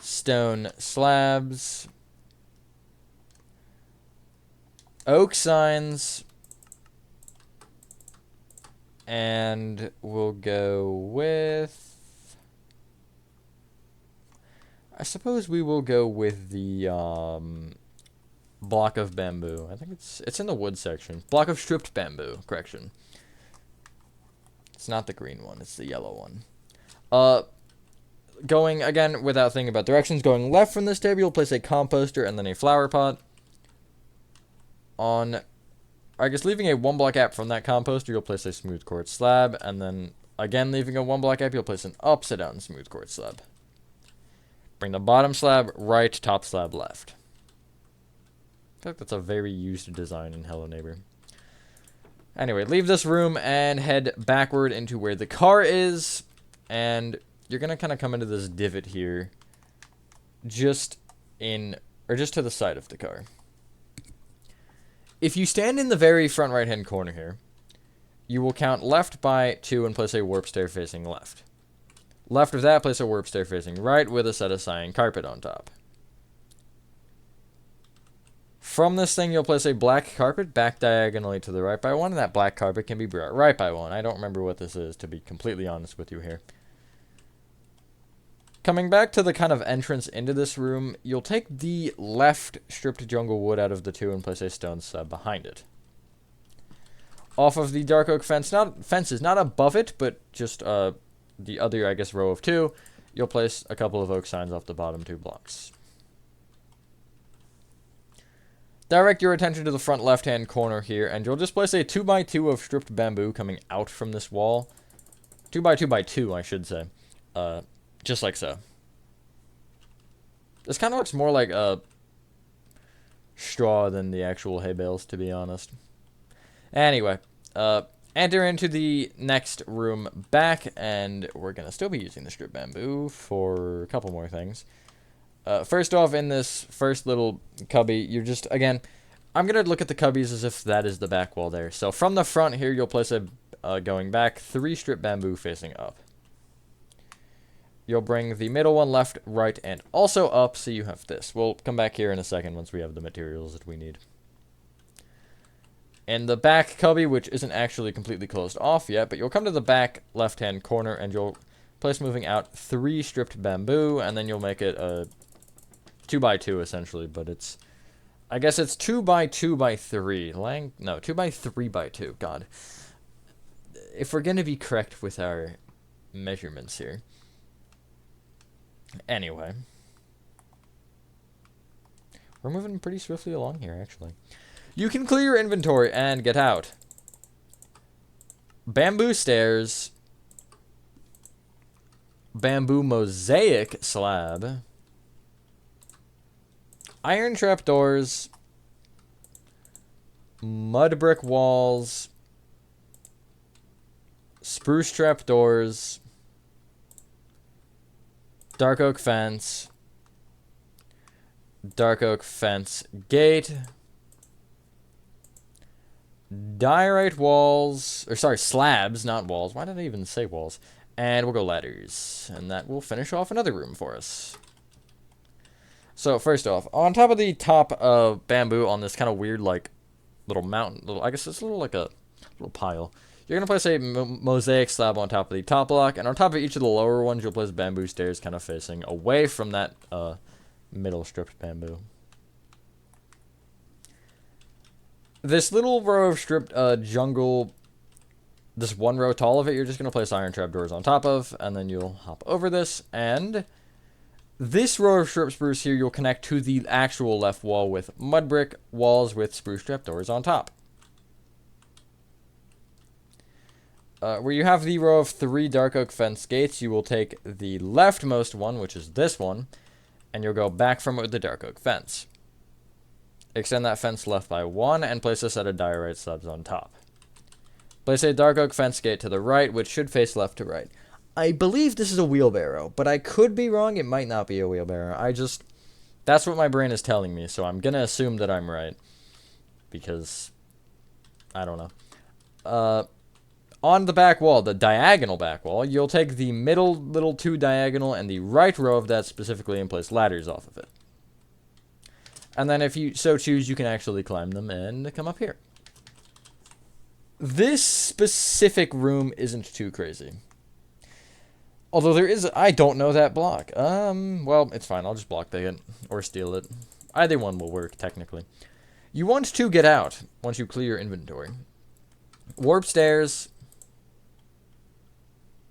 Stone slabs. Oak signs. And we'll go with... I suppose we will go with the block of bamboo. I think it's in the wood section. Block of stripped bamboo. Correction. It's not the green one. It's the yellow one. Going, again, without thinking about directions, going left from this table, you'll place a composter and then a flower pot. On, I guess, leaving a 1 block gap from that composter, you'll place a smooth quartz slab. And then, again, leaving a 1 block gap, you'll place an upside down smooth quartz slab. Bring the bottom slab right, top slab left. I feel like that's a very used design in Hello Neighbor. Anyway, leave this room and head backward into where the car is. And you're going to kind of come into this divot here. Just to the side of the car. If you stand in the very front right-hand corner here, you will count left by 2 and place a warp stair facing left. Left of that, place a warp stair facing right with a set of cyan carpet on top. From this thing, you'll place a black carpet back diagonally to the right by 1, and that black carpet can be brought right by 1. I don't remember what this is, to be completely honest with you here. Coming back to the kind of entrance into this room, you'll take the left stripped jungle wood out of the 2 and place a stone slab behind it. Off of the dark oak fences, not above it, but just the other, I guess, row of 2, you'll place a couple of oak signs off the bottom 2 blocks. Direct your attention to the front left-hand corner here, and you'll just place a 2x2 of stripped bamboo coming out from this wall. 2x2x2, I should say. Just like so. This kind of looks more like a straw than the actual hay bales, to be honest. Anyway, enter into the next room back, and we're going to still be using the strip bamboo for a couple more things. First off, in this first little cubby, you're just, again, I'm going to look at the cubbies as if that is the back wall there. So from the front here, you'll place a, going back, 3 strip bamboo facing up. You'll bring the middle one left, right, and also up, so you have this. We'll come back here in a second once we have the materials that we need. In the back cubby, which isn't actually completely closed off yet, but you'll come to the back left-hand corner, and you'll place moving out 3 stripped bamboo, and then you'll make it a 2x2, essentially, but it's... I guess it's 2x2x3. No, 2x3x2, God. If we're going to be correct with our measurements here. Anyway. We're moving pretty swiftly along here, actually. You can clear your inventory and get out. Bamboo stairs. Bamboo mosaic slab. Iron trapdoors. Mud brick walls. Spruce trapdoors. Dark oak fence. Dark oak fence gate. Diorite walls, or sorry, slabs, not walls. Why did I even say walls? And we'll go ladders, and that will finish off another room for us. So first off, on top of the top of bamboo on this kind of weird, like, little mountain, I guess it's a little like a little pile. You're going to place a mosaic slab on top of the top block, and on top of each of the lower ones, you'll place bamboo stairs kind of facing away from that middle stripped bamboo. This little row of stripped jungle, this one row tall of it, you're just going to place iron trapdoors on top of, and then you'll hop over this, and This row of strip spruce here, you'll connect to the actual left wall with mud brick walls with spruce trapdoors on top. Where you have the row of 3 dark oak fence gates, you will take the leftmost one, which is this one, and you'll go back from it with the dark oak fence. Extend that fence left by 1 and place a set of diorite slabs on top. Place a dark oak fence gate to the right, which should face left to right. I believe this is a wheelbarrow, but I could be wrong. It might not be a wheelbarrow. That's what my brain is telling me, so I'm going to assume that I'm right. Because, I don't know. On the back wall, the diagonal back wall, you'll take the middle little 2 diagonal and the right row of that specifically and place ladders off of it. And then if you so choose, you can actually climb them and come up here. This specific room isn't too crazy. Although there is, I don't know that block. Well, it's fine. I'll just block it or steal it. Either one will work, technically. You want to get out once you clear your inventory. Warp stairs.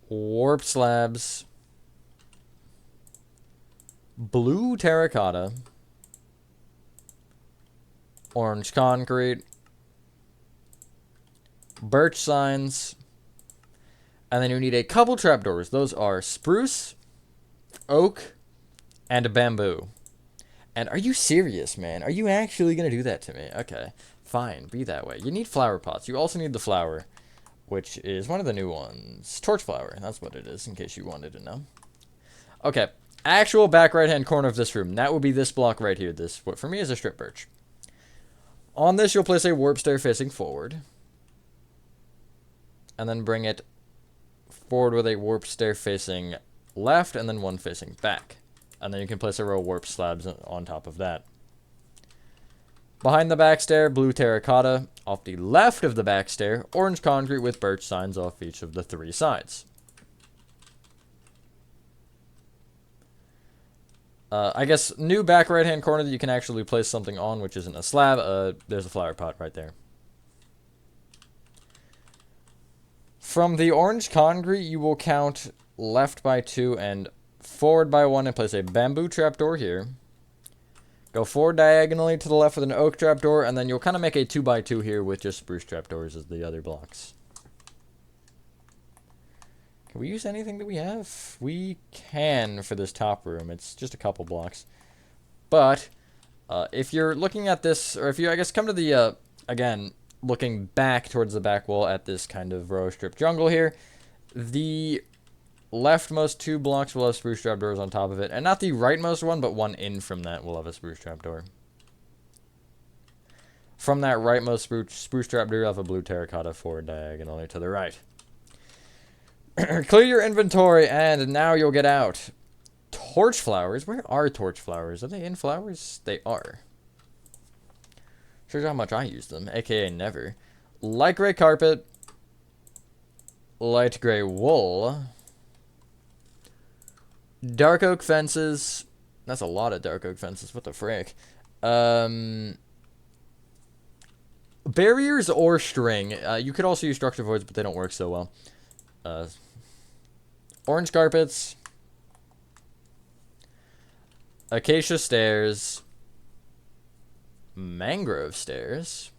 Warp slabs. Blue terracotta. Orange concrete. Birch signs. And then you need a couple trapdoors. Those are spruce, oak, and bamboo. And are you serious, man? Are you actually going to do that to me? Okay, fine. Be that way. You need flower pots. You also need the flower, which is one of the new ones. Torch flower. That's what it is, in case you wanted to know. Okay, actual back right-hand corner of this room. That would be this block right here. This, what for me is a strip birch. On this, you'll place a warp stair facing forward. And then bring it forward with a warp stair facing left and then one facing back. And then you can place a row of warp slabs on top of that. Behind the back stair, blue terracotta. Off the left of the back stair, orange concrete with birch signs off each of the 3 sides. I guess new back right hand corner that you can actually place something on, which isn't a slab. There's a flower pot right there. From the orange concrete, you will count left by 2 and forward by 1 and place a bamboo trapdoor here. Go forward diagonally to the left with an oak trapdoor, and then you'll kind of make a 2 by 2 here with just spruce trapdoors as the other blocks. Can we use anything that we have? We can for this top room. It's just a couple blocks. But if you're looking at this, or if you, I guess, come to the, again, looking back towards the back wall at this kind of row strip jungle here, the leftmost 2 blocks will have spruce trapdoors on top of it, and not the rightmost one, but one in from that will have a spruce trapdoor. From that rightmost spruce trapdoor, you'll have a blue terracotta forward diagonally to the right. Clear your inventory, and now you'll get out. Torch flowers? Where are torch flowers? Are they in flowers? They are. Shows you how much I use them, aka never. Light gray carpet. Light gray wool. Dark oak fences. That's a lot of dark oak fences. What the frick? Barriers or string. You could also use structure voids, but they don't work so well. Orange carpets. Acacia stairs. Mangrove stairs.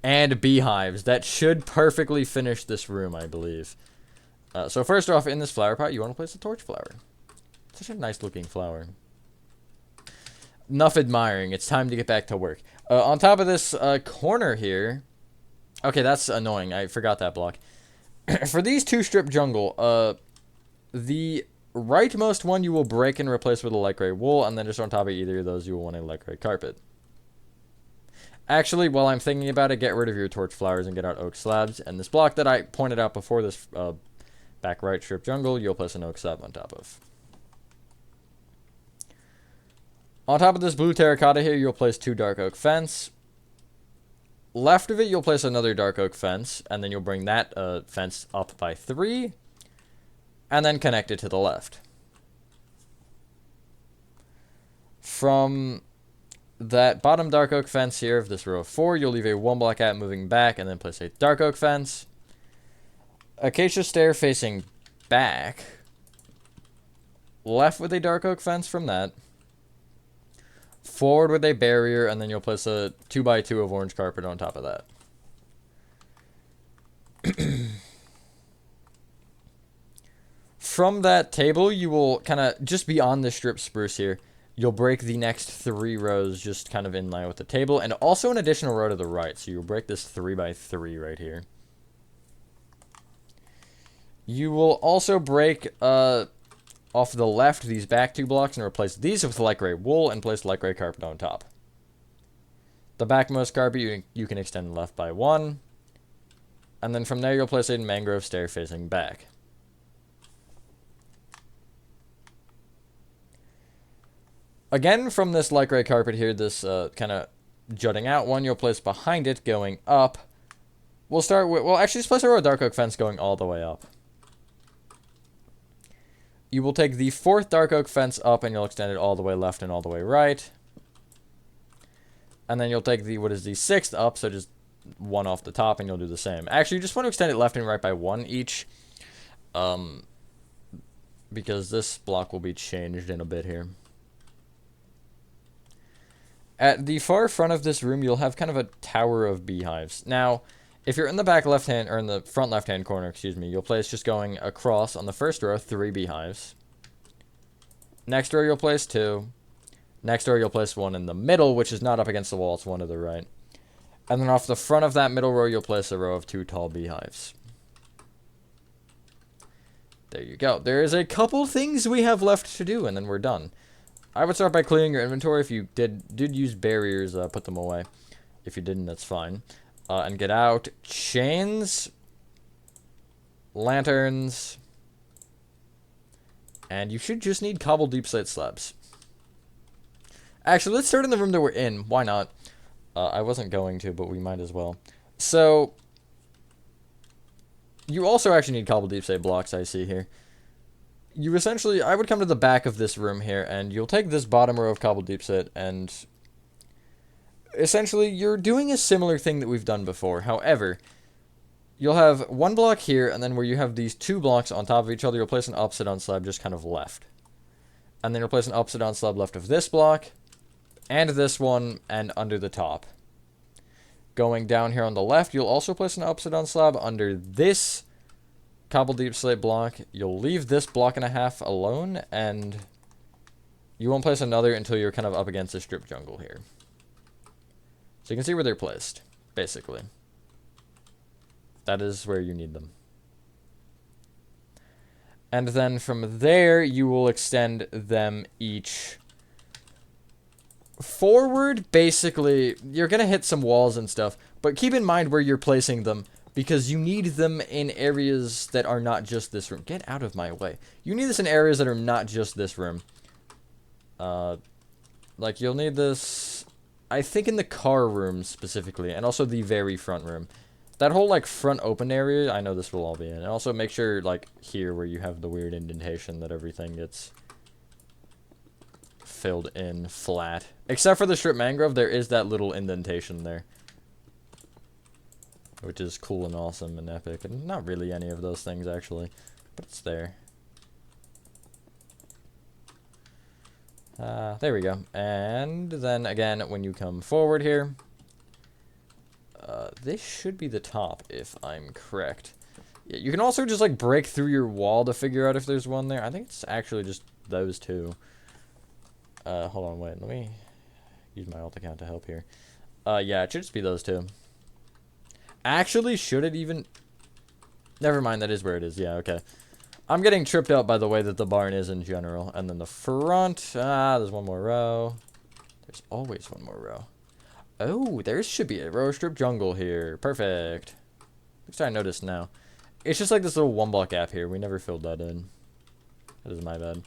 And beehives. That should perfectly finish this room, I believe. So first off, in this flower pot, you want to place a torch flower. Such a nice looking flower. Enough admiring. It's time to get back to work. On top of this corner here. Okay, that's annoying. I forgot that block. For these 2 strip jungle, the rightmost one you will break and replace with a light gray wool, and then just on top of either of those, you will want a light gray carpet. Actually, while I'm thinking about it, get rid of your torch flowers and get out oak slabs. And this block that I pointed out before, this back right strip jungle, you'll place an oak slab on top of. On top of this blue terracotta here, you'll place 2 dark oak fence. Left of it, you'll place another dark oak fence, and then you'll bring that fence up by 3, and then connect it to the left. From that bottom dark oak fence here of this row of 4, you'll leave a 1 block out moving back, and then place a dark oak fence. Acacia stair facing back. left with a dark oak fence from that, forward with a barrier, and then you'll place a 2x2 of orange carpet on top of that. From that table, you will kind of, just beyond the strip spruce here, you'll break the next 3 rows just kind of in line with the table, and also an additional row to the right, so you'll break this 3x3 right here. You will also break off the left these back 2 blocks and replace these with light gray wool and place light gray carpet on top. The backmost carpet you can extend left by 1, and then from there you'll place a mangrove stair facing back. Again, from this light gray carpet here, this kind of jutting out one, you'll place behind it going up. We'll start with, well, actually, just place a row of dark oak fence going all the way up. You will take the 4th dark oak fence up, and you'll extend it all the way left and all the way right. And then you'll take the, what is the 6th up, so just 1 off the top, and you'll do the same. Actually, you just want to extend it left and right by 1 each. Because this block will be changed in a bit here. At the far front of this room, you'll have kind of a tower of beehives. Now, if you're in the back left-hand, or in the front left-hand corner, excuse me, you'll place just going across on the first row, 3 beehives. Next row, you'll place 2. Next row, you'll place 1 in the middle, which is not up against the wall, it's 1 to the right. And then off the front of that middle row, you'll place a row of 2 tall beehives. There you go. There is a couple things we have left to do, and then we're done. I would start by clearing your inventory. If you did use barriers, put them away. If you didn't, that's fine. And get out chains, lanterns, and you should just need cobbled deep slate slabs. Actually, let's start in the room that we're in. Why not? I wasn't going to, but we might as well. So, you also actually need cobbled deep slate blocks, I see here. You essentially, I would come to the back of this room here, and you'll take this bottom row of cobbled deep slate, and essentially, you're doing a similar thing that we've done before. However, you'll have 1 block here, and then where you have these 2 blocks on top of each other, you'll place an upside-down slab just kind of left. And then you'll place an upside-down slab left of this block, and this one, and under the top. Going down here on the left, you'll also place an upside-down slab under this cobbled deep slate block. You'll leave this block and a half alone, and you won't place another until you're kind of up against the strip jungle here. So you can see where they're placed, basically. That is where you need them. And then from there, you will extend them each forward. Basically, you're going to hit some walls and stuff, but keep in mind where you're placing them, because you need them in areas that are not just this room. Get out of my way. You need this in areas that are not just this room. Like, you'll need this, I think, in the car room specifically, and also the very front room. That whole, like, front open area, I know this will all be in. And also make sure, like, here where you have the weird indentation, that everything gets filled in flat. Except for the strip mangrove, there is that little indentation there, which is cool and awesome and epic. And not really any of those things, actually, but it's there. There we go. And then, again, when you come forward here, this should be the top, if I'm correct. Yeah, you can also just, like, break through your wall to figure out if there's one there. I think it's actually just those 2. Hold on, wait, let me use my alt account to help here. Yeah, it should just be those 2. Actually, should it even... Never mind, that is where it is. Yeah, okay. I'm getting tripped out by the way that the barn is in general. And then the front... there's one more row. There's always one more row. Oh, there should be a row strip jungle here. Perfect. I'm starting to notice now. It's just like this little 1-block gap here. We never filled that in. That is my bad.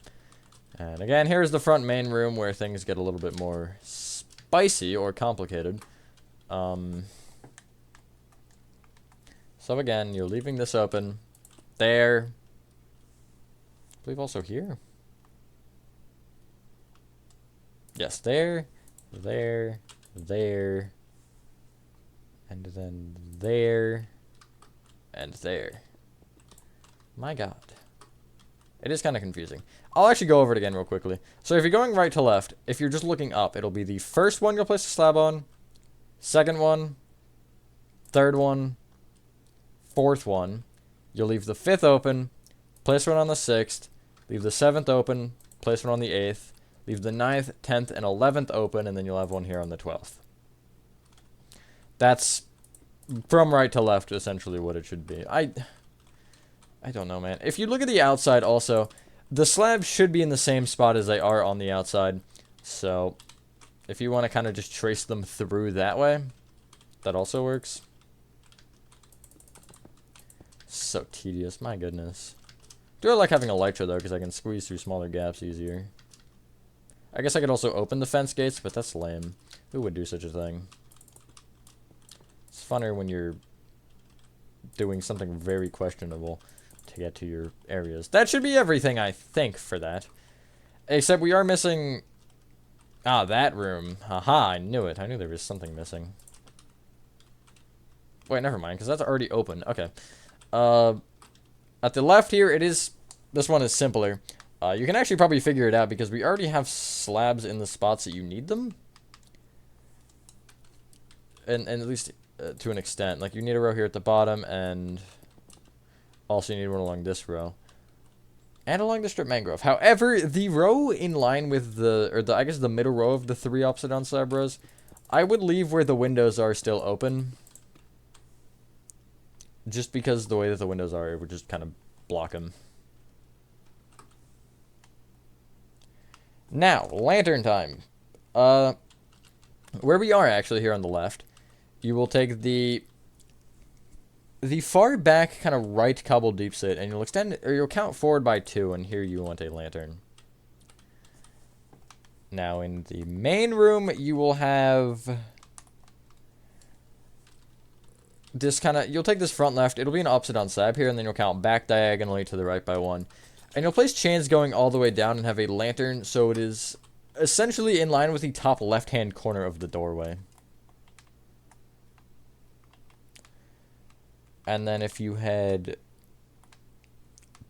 And again, here's the front main room where things get a little bit more spicy or complicated. So again, you're leaving this open. There. I believe also here. Yes, there. There. There. And then there. And there. My God. It is kind of confusing. I'll actually go over it again real quickly. So if you're going right to left, if you're just looking up, it'll be the first one you'll place the slab on, second one, third one, fourth one. You'll leave the fifth open, place one on the sixth, leave the seventh open, place one on the eighth, leave the ninth, 10th, and 11th open, and then you'll have one here on the 12th. That's from right to left essentially what it should be. I don't know, man. If you look at the outside also, the slabs should be in the same spot as they are on the outside. So if you want to kind of just trace them through that way, that also works. So tedious, my goodness. Do I like having Elytra though, because I can squeeze through smaller gaps easier. I guess I could also open the fence gates, but that's lame. Who would do such a thing? It's funner when you're doing something very questionable to get to your areas. That should be everything, I think, for that. Except we are missing... Ah, that room. Haha, I knew it. I knew there was something missing. Wait, never mind, because that's already open. Okay. At the left here, it is... This one is simpler. You can actually probably figure it out because we already have slabs in the spots that you need them. And at least to an extent. Like, you need a row here at the bottom, and also you need one along this row. And along the strip mangrove. However, the row in line with I guess the middle row of the 3 upside down slab rows, I would leave where the windows are still open. Just because the way that the windows are, it would just kind of block them. Now, lantern time. Where we are actually here on the left, you will take the far back kind of right cobble deep sit, and you'll extend, or you'll count forward by 2, and here you want a lantern. Now, in the main room, you will have this kind of, you'll take this front left, it'll be an upside down slab here, and then you'll count back diagonally to the right by 1. And you'll place chains going all the way down and have a lantern, so it is essentially in line with the top left-hand corner of the doorway. And then if you head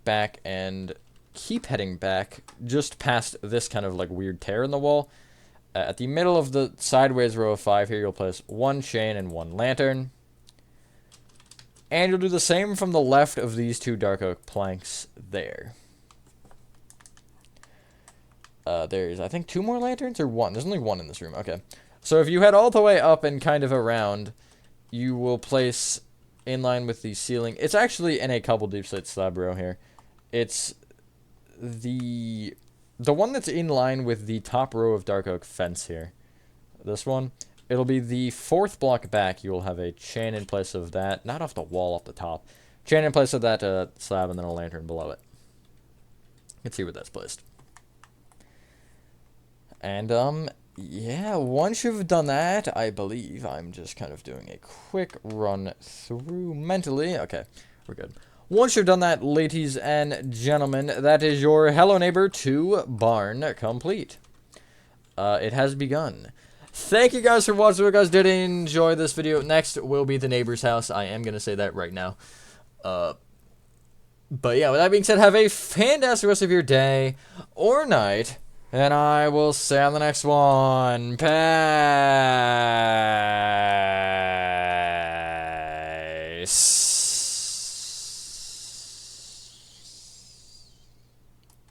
back and keep heading back, just past this kind of like weird tear in the wall, at the middle of the sideways row of 5 here, you'll place 1 chain and 1 lantern. And you'll do the same from the left of these 2 dark oak planks there. There's, I think, 2 more lanterns, or 1? There's only 1 in this room. Okay. So if you head all the way up and kind of around, you will place in line with the ceiling. It's actually in a couple deep slate slab row here. It's the one that's in line with the top row of dark oak fence here. This one. It'll be the 4th block back. You will have a chain in place of that. Not off the wall, off the top. Chain in place of that slab, and then a lantern below it. Let's see where that's placed. And, yeah, once you've done that, I believe I'm just kind of doing a quick run through mentally. Okay, we're good. Once you've done that, ladies and gentlemen, that is your Hello Neighbor 2 barn complete. It has begun. Thank you guys for watching. If you guys did enjoy this video, next will be the neighbor's house. I am going to say that right now. But yeah, with that being said, have a fantastic rest of your day or night. And I will see you on the next one. Bye.